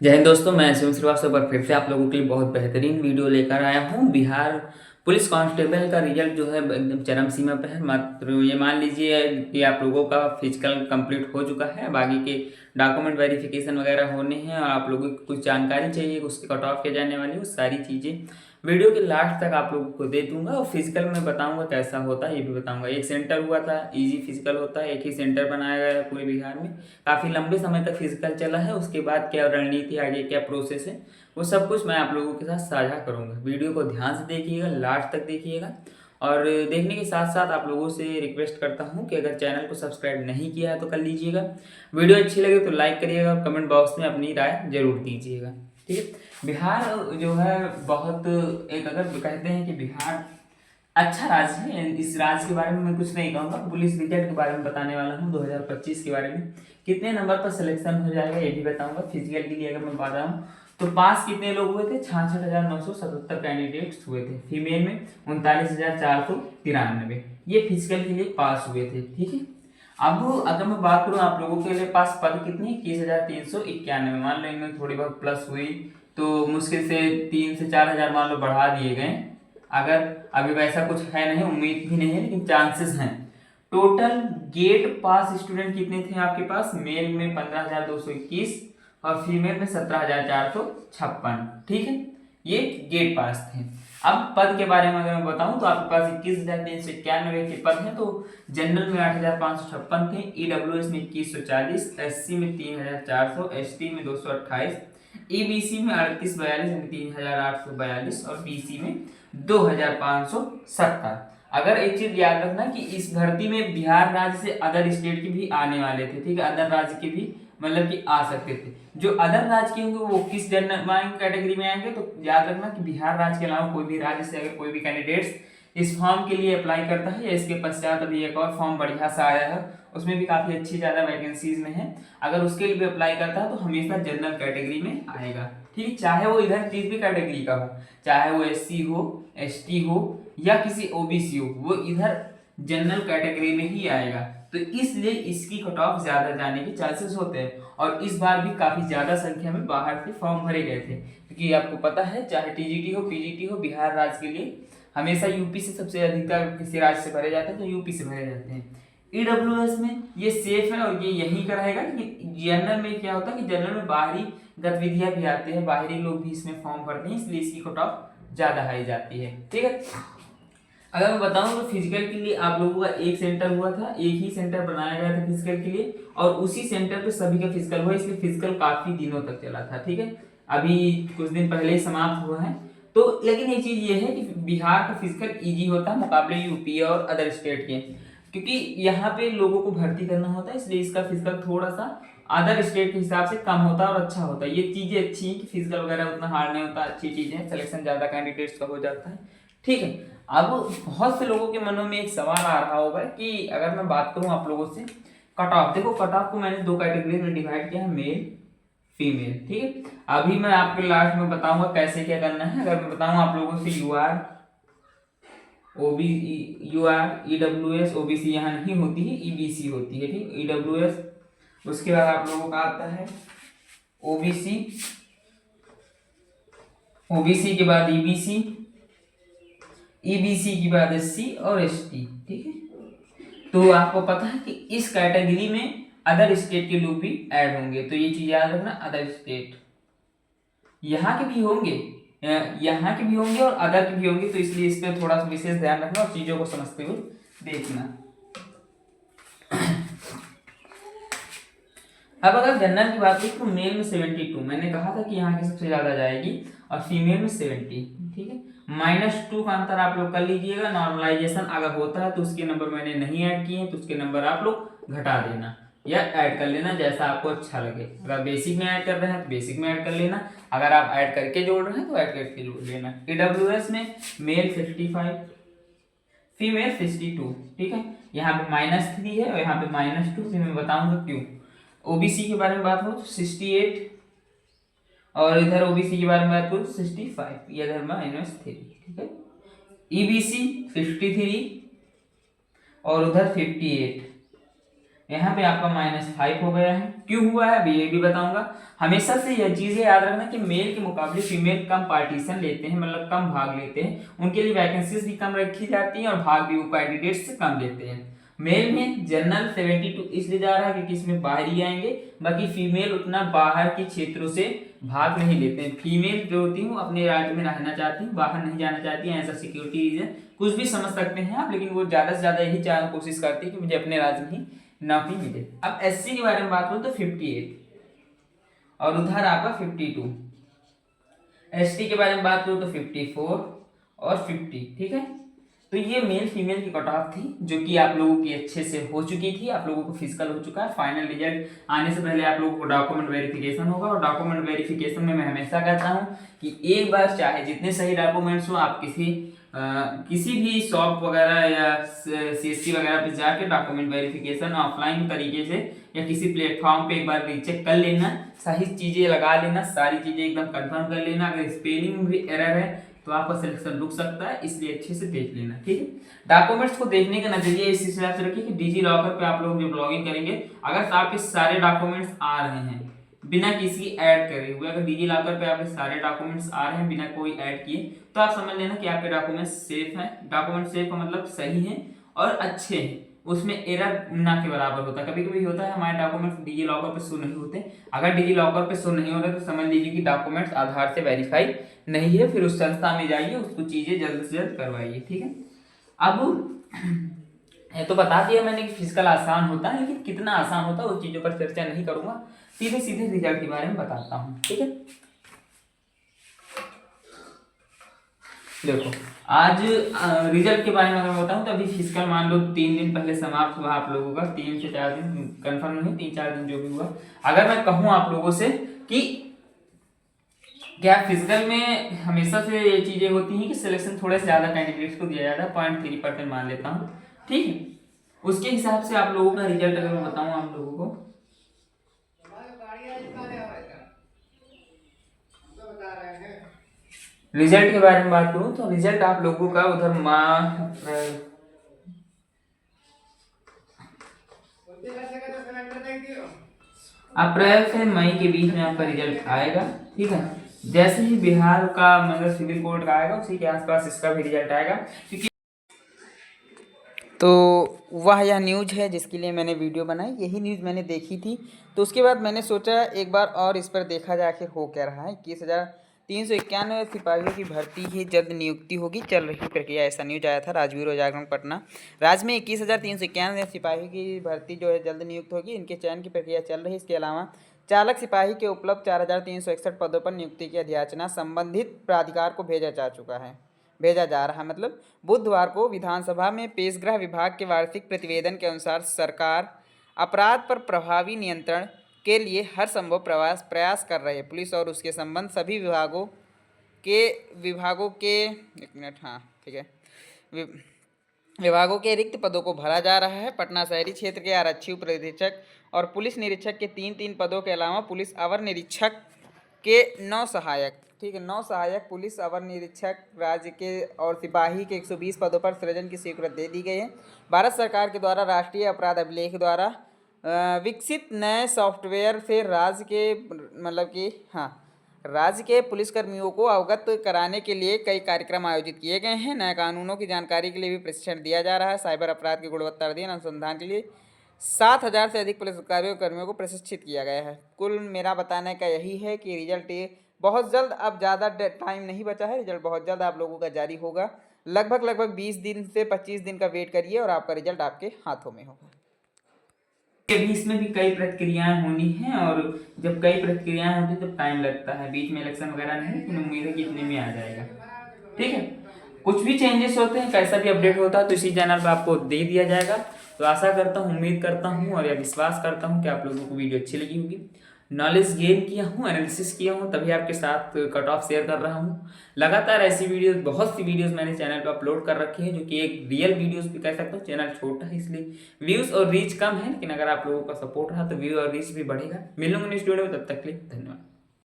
जय हिंद दोस्तों, मैं शिव श्रीवास्तव पर फिर से आप लोगों के लिए बहुत बेहतरीन वीडियो लेकर आया हूँ। बिहार पुलिस कांस्टेबल का रिजल्ट जो है एकदम चरम सीमा पे है। मात्र ये मान लीजिए कि आप लोगों का फिजिकल कंप्लीट हो चुका है, बाकी के डॉक्यूमेंट वेरिफिकेशन वगैरह होने हैं और आप लोगों को कुछ जानकारी चाहिए, उसके कट ऑफ के जाने वाली वो सारी चीज़ें वीडियो के लास्ट तक आप लोगों को दे दूंगा। और फिजिकल में बताऊंगा कैसा होता है, ये भी बताऊंगा। एक सेंटर हुआ था, इजी फिजिकल होता है, एक ही सेंटर बनाया गया है पूरे बिहार में। काफ़ी लंबे समय तक फिजिकल चला है, उसके बाद क्या रणनीति आगे क्या प्रोसेस है वो सब कुछ मैं आप लोगों के साथ साझा करूंगा। वीडियो को ध्यान से देखिएगा, लास्ट तक देखिएगा। और देखने के साथ साथ आप लोगों से रिक्वेस्ट करता हूं कि अगर चैनल को सब्सक्राइब नहीं किया है तो कर लीजिएगा। वीडियो अच्छी लगे तो लाइक करिएगा और कमेंट बॉक्स में अपनी राय जरूर दीजिएगा। ठीक है। बिहार जो है बहुत एक, अगर कहते हैं कि बिहार अच्छा राज्य है, इस राज्य के बारे में मैं कुछ नहीं कहूँगा। पुलिस रिजल्ट के बारे में बताने वाला हूँ 2025 के बारे में। कितने नंबर पर सिलेक्शन हो जाएगा ये भी बताऊंगा। फिजिकल के लिए अगर मैं बताऊँ तो पास कितने लोग हुए थे, 66,977 कैंडिडेट्स हुए थे। फीमेल में 39,493 ये फिजिकल के लिए पास हुए थे। ठीक है। अब अगर मैं बात करूँ आप लोगों के लिए पास पद कितने, 21,391। मान लो इनमें थोड़ी बहुत प्लस हुई तो मुश्किल से 3 से 4 हजार मान लो बढ़ा दिए गए। अगर अभी वैसा कुछ है नहीं, उम्मीद भी नहीं है, लेकिन चांसेस हैं। टोटल गेट पास स्टूडेंट कितने थे आपके पास, मेल में 15,221 और फीमेल में 17,456। ठीक है, ये गेट पास थे। अब पद के बारे में अगर मैं बताऊं तो आपके पास 21,391 के पद हैं। तो जनरल में 8,556 थे, ईडब्ल्यूएस में 2140, एससी में 3,400, एसटी में 228, ईबीसी में 3842 यानी 3,842 और बीसी में 2,570। अगर एक चीज याद रखना कि इस भर्ती में बिहार राज्य से अदर स्टेट के भी आने वाले थे। ठीक है, अदर राज्य के भी मतलब कि आ सकते थे। जो अदर राज्य के होंगे वो किस जनरल कैटेगरी में आएंगे, तो याद रखना कि बिहार राज्य के अलावा कोई भी राज्य से अगर कोई भी कैंडिडेट्स इस फॉर्म के लिए अप्लाई करता है, या इसके पश्चात अभी एक और फॉर्म बढ़िया सा आया है, उसमें भी काफी अच्छी ज्यादा वैकेंसीज में है, अगर उसके लिए भी अप्लाई करता है तो हमेशा जनरल कैटेगरी में आएगा। ठीक है, चाहे वो इधर किसी भी कैटेगरी का हो, चाहे वो एससी हो, एसटी हो या किसी ओबीसी हो, वो इधर जनरल कैटेगरी में ही आएगा। तो इसलिए इसकी कट ऑफ ज्यादा जाने के चांसेस होते हैं। और इस बार भी काफी ज्यादा संख्या में बाहर से फॉर्म भरे गए थे, क्योंकि आपको पता है चाहे टीजीटी हो पीजीटी हो, बिहार राज्य के लिए हमेशा यूपी से सबसे अधिकतर किसी राज्य से भरे जाते हैं, तो यूपी से भरे जाते हैं। ईडब्ल्यूएस में ये सेफ है और ये यही का रहेगा। जनरल में क्या होता है कि जनरल में बाहरी गतिविधियां भी आती है, बाहरी लोग भी इसमें फॉर्म भरते हैं, इसलिए इसकी कट ऑफ ज्यादा हाई जाती है। ठीक है। अगर मैं बताऊं तो फिजिकल के लिए आप लोगों का एक सेंटर हुआ था, एक ही सेंटर बनाया गया था फिजिकल के लिए, और उसी सेंटर पे सभी का फिजिकल हुआ, इसलिए फिजिकल काफी दिनों तक चला था। ठीक है, अभी कुछ दिन पहले ही समाप्त हुआ है। तो लेकिन एक चीज ये है कि बिहार का फिजिकल इजी होता है मुकाबले यूपी और अदर स्टेट के, क्योंकि यहाँ पे लोगों को भर्ती करना होता है, इसलिए इसका फिजिकल थोड़ा सा अदर स्टेट के हिसाब से कम होता है और अच्छा होता है। ये चीजें अच्छी हैं कि फिजिकल वगैरह उतना हार्ड नहीं होता, अच्छी चीजें, सिलेक्शन ज्यादा कैंडिडेट्स का हो जाता है। ठीक है। अब बहुत से लोगों के मनों में एक सवाल आ रहा होगा कि अगर मैं बात करूं आप लोगों से कट ऑफ, देखो कट ऑफ को मैंने दो कैटेगरी में डिवाइड किया है, मेल फीमेल। ठीक है, अभी मैं आपके लास्ट में बताऊंगा कैसे क्या करना है। अगर मैं बताऊं आप लोगों से यूआर ओबी यूआर ईडब्ल्यूएस ओबीसी यहाँ नहीं होती है, ईबीसी होती है। ठीक, ईडब्ल्यूएस, उसके बाद आप लोगों का आता है ओबीसी, ओबीसी के बाद ईबीसी, ईबीसी के बाद एससी और एसटी। ठीक है, तो आपको पता है कि इस कैटेगरी में अदर स्टेट के लोग भी ऐड होंगे, तो ये चीज याद रखना, अदर स्टेट यहाँ के भी होंगे, यहाँ के भी होंगे और अदर के भी होंगे, तो इसलिए इस पर थोड़ा सा विशेष ध्यान रखना और चीजों को समझते हुए देखना। अब अगर जनरल की बात करें तो मेल में 72, मैंने कहा था कि यहाँ की सबसे ज्यादा जाएगी, और फीमेल में 70। ठीक है, -2 का अंतर आप लोग कर लीजिएगा। नॉर्मलाइजेशन अगर होता है तो उसके नंबर मैंने नहीं ऐड किए हैं, तो उसके नंबर आप लोग घटा देना या ऐड कर लेना, जैसा आपको अच्छा लगे। अगर बेसिक में ऐड कर रहे हैं तो बेसिक में ऐड कर लेना, अगर आप ऐड करके जोड़ रहे हैं तो ऐड करके जोड़ लेना। ईडब्ल्यूएस में मेल 55, फीमेल 62। ठीक है, यहाँ पे -3 है और यहाँ पे -2, मैं बताऊंगा क्यों। ओबीसी के बारे में बात हो तो 68, और इधर ओबीसी के बारे में बात करूँ तो 65, ये इधर -3। ठीक है, ईबीसी 53 और उधर 58, यहाँ पे आपका -5 हो गया है। क्यों हुआ है अभी ये भी बताऊंगा। हमेशा से यह चीजें याद रखना कि मेल के मुकाबले फीमेल कम पार्टीशन लेते हैं, मतलब कम भाग लेते हैं, उनके लिए वैकेंसीज भी कम रखी जाती हैं और भाग भी वो कैंडिडेट से कम लेते हैं। मेल में जनरल 72 इसलिए जा रहा है क्योंकि इसमें बाहरी आएंगे, बाकी फीमेल उतना बाहर के क्षेत्रों से भाग नहीं लेते हैं। फीमेल जो होती है वो अपने राज्य में रहना चाहती है, बाहर नहीं जाना चाहती है, ऐसा सिक्योरिटी रीजन कुछ भी समझ सकते हैं आप, लेकिन वो ज्यादा से ज्यादा यही कोशिश करती है कि मुझे अपने राज्य में ही नौकरी मिले। अब एससी के बारे में बात करूं तो 58 और उधर आपका 52। एसटी के बारे में बात करूं तो 54 और 50, ठीक है। तो ये मेल फीमेल की कट ऑफ थी जो कि आप लोगों की अच्छे से हो चुकी थी, आप लोगों को फिजिकल हो चुका है। फाइनल रिजल्ट आने से पहले आप लोगों को डॉक्यूमेंट वेरिफिकेशन होगा, और डॉक्यूमेंट वेरिफिकेशन में मैं हमेशा कहता हूं कि एक बार चाहे जितने सही डॉक्यूमेंट्स हो, आप किसी भी शॉप वगैरह या सीएससी वगैरह पे जाके डॉक्यूमेंट वेरिफिकेशन ऑफलाइन तरीके से या किसी प्लेटफॉर्म पे एक बार रीचेक कर लेना, सही चीजें लगा लेना, सारी चीजें एकदम कंफर्म कर लेना। अगर स्पेलिंग में भी एरर है तो आपका सिलेक्शन रुक सकता है, इसलिए अच्छे से देख लेना, ठीक है। डॉक्यूमेंट्स को देखने का नजरिया इस हिसाब से रखिए कि डिजी लॉकर पे आप लोग जब लॉगिन करेंगे, अगर आपके सारे डॉक्यूमेंट्स आ रहे हैं बिना किसी ऐड करे हुए, अगर डिजी लॉकर पे आपके सारे डॉक्यूमेंट्स आ रहे हैं बिना कोई ऐड किए, तो आप समझ लेना कि आपके डॉक्यूमेंट्स सेफ हैं। डॉक्यूमेंट सेफ का मतलब सही हैं और अच्छे हैं, उसमें एरर ना के बराबर होता है। कभी कभी होता है हमारे डॉक्यूमेंट्स डिजी लॉकर पे शो नहीं होते, अगर डिजी लॉकर पे शो नहीं हो रहे तो समझ लीजिए कि डॉक्यूमेंट्स आधार से वेरीफाई नहीं है, फिर उस संस्था में जाइए, उसको चीजें जल्द से जल्द करवाइए, ठीक है। अब ये तो बता दिया मैंने कि फिजिकल आसान होता है, लेकिन कितना आसान होता है उस चीजों पर चर्चा नहीं करूंगा, सीधे सीधे रिजल्ट के बारे में बताता हूँ, ठीक है। देखो आज रिजल्ट के बारे में अगर मैं बताऊं तो अभी फिजिकल मान लो 3 दिन पहले समाप्त हुआ आप लोगों का, 3 से 4 दिन कंफर्म नहीं, 3-4 दिन जो भी हुआ। अगर मैं कहूं आप लोगों से कि क्या फिजिकल में हमेशा से ये चीजें होती हैं कि सिलेक्शन थोड़े से ज्यादा कैंडिडेट्स को दिया जाता है, 0.3% मान लेता हूँ, ठीक है। उसके हिसाब से आप लोगों का रिजल्ट अगर मैं बताऊं आप लोगों को, रिजल्ट के बारे में बात करूं तो रिजल्ट आप लोगों का उधर अप्रैल से मई के बीच में आपका रिजल्ट आएगा, ठीक है। जैसे ही बिहार का मतलब सिविल कोड का आएगा उसी के आसपास इसका भी रिजल्ट आएगा, क्योंकि तो वह यह न्यूज़ है जिसके लिए मैंने वीडियो बनाई, यही न्यूज़ मैंने देखी थी, तो उसके बाद मैंने सोचा एक बार और इस पर देखा जाए आखिर हो क्या रहा है। 21,391 सिपाहियों की भर्ती की जल्द नियुक्ति होगी, चल रही प्रक्रिया, ऐसा न्यूज आया था राजवीर और जागरण पटना। राज्य में 21,391 सिपाहियों की भर्ती जो है जल्द नियुक्त होगी, इनके चयन की प्रक्रिया चल रही है। इसके अलावा चालक सिपाही के उपलब्ध 4,361 पदों पर नियुक्ति की अधियाचना संबंधित प्राधिकार को भेजा जा रहा है। मतलब बुधवार को विधानसभा में पेशगृह विभाग के वार्षिक प्रतिवेदन के अनुसार सरकार अपराध पर प्रभावी नियंत्रण के लिए हर संभव प्रयास कर रहे हैं। पुलिस और उसके संबंध सभी विभागों के एक मिनट, हाँ ठीक है, विभागों के रिक्त पदों को भरा जा रहा है। पटना शहरी क्षेत्र के आरक्षी उप निरीक्षक और पुलिस निरीक्षक के 3-3 पदों के अलावा पुलिस अवर निरीक्षक के 9 सहायक, ठीक है, 9 सहायक पुलिस अवर निरीक्षक राज्य के और सिपाही के 120 पदों पर सृजन की स्वीकृति दे दी गई है। भारत सरकार के द्वारा राष्ट्रीय अपराध अभिलेख द्वारा विकसित नए सॉफ्टवेयर से राज्य के पुलिसकर्मियों को अवगत कराने के लिए कई कार्यक्रम आयोजित किए गए हैं। नए कानूनों की जानकारी के लिए भी प्रशिक्षण दिया जा रहा है। साइबर अपराध की गुणवत्ता अध्ययन अनुसंधान के लिए 7,000 से अधिक पुलिसकर्मियों को प्रशिक्षित किया गया है। कुल मेरा बताने का यही है कि रिजल्ट बहुत जल्द, अब ज़्यादा टाइम नहीं बचा है, रिजल्ट बहुत जल्द आप लोगों का जारी होगा। लगभग 20 दिन से 25 दिन का वेट करिए और आपका रिजल्ट आपके हाथों में होगा। अभी इसमें भी कई प्रक्रियाएं होनी हैं, और जब कई प्रक्रियाएं होती तो टाइम लगता है, बीच में इलेक्शन वगैरह नहीं, लेकिन उम्मीद है कि इतने में आ जाएगा, ठीक है। कुछ भी चेंजेस होते हैं, कैसा भी अपडेट होता है तो इसी चैनल पर आपको दे दिया जाएगा। तो आशा करता हूँ, उम्मीद करता हूँ और यह विश्वास करता हूँ कि आप लोगों को वीडियो अच्छी लगी होगी। नॉलेज गेन किया हूँ, एनालिसिस किया हूँ, तभी आपके साथ कट ऑफ शेयर कर रहा हूँ। लगातार ऐसी वीडियोस, बहुत सी वीडियोस मैंने चैनल पर अपलोड कर रखी है, जो कि एक रियल वीडियोस भी कह सकता हूँ। चैनल छोटा है इसलिए व्यूज और रीच कम है, लेकिन अगर आप लोगों का सपोर्ट रहा तो व्यू और रीच भी बढ़ेगा। मिलूंगा नेक्स्ट वीडियो में, तब तक के लिए धन्यवाद।